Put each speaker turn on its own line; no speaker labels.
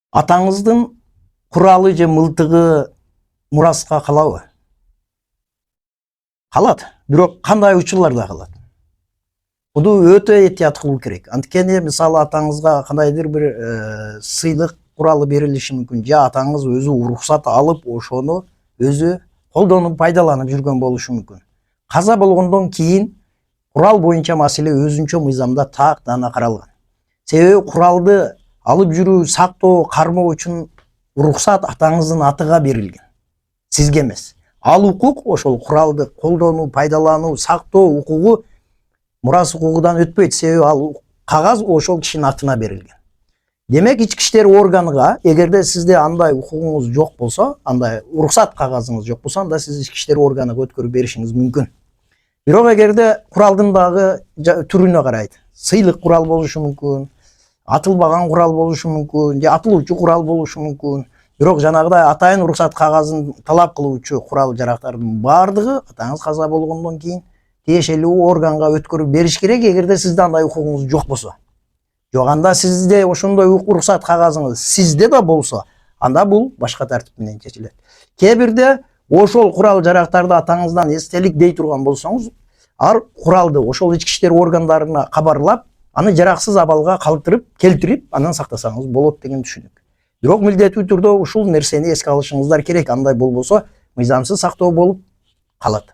Атаңыздын куралы же мылтыгы мураска калабы? Калат. Бирок кандай учурларда калат? Буну өтө этият кылуу керек. Анткени мисалы атаңызга кандайдыр бир сыйлык куралы берилиши мүмкүн. Же атаңыз өзү уруксат алып, ошону өзү колдонуп, пайдаланып жүргөн болушу мүмкүн. Каза болгондон кийин курал боюнча маселе өзүнчө мыйзамда так дана каралган. Себеби куралды алып жүрүү, сактоо, кармоо үчүн уруксат атаңыздын атыга берилген. Сизге эмес. Ал укук ошол куралды колдонуу, пайдалануу, сактоо укугу мурас укугудан өтпөйт. Себеби ал кагаз ошол кишинин атына берилген. Демек ички иштер органыга эгерде сизде андай укугуңуз жок болсо, андай уруксат кагазыңыз жок болсо, анда сиз ички иштер органыга өткөрүп беришиңиз мүмкүн. Бирок эгерде куралдын дагы түрүнө карайт. Сыйлык курал болушу мүмкүн, атылбаган курал болушу мүмкүн, же атылуучу курал болушу мүмкүн. Бирок жанагыдай атайын уруксат кагазын талап кылуучу курал жарактардын баардыгы атаңыз каза болгондон кийин тиешелүү органга өткөрүп бериш керек, эгерде сизде андай укугуңуз жок болсо. Жок, анда сизде ошондой уруксат кагазыңыз сизде да болсо, анда бул башка тартип менен чечилет. Кээ бирде ошол курал жарактарды атаңыздан эстелик дей турган болсоңуз, ар куралды ошол ички иштер органдарына кабарлап, аны жараксыз абалга келтирип, анан сактасаңыз болот деген түшүнүк. Бирок милдеттүү түрдө ушул нерсени эске алышыңыздар керек. Андай болбосо мыйзамсыз сактоо болуп калат.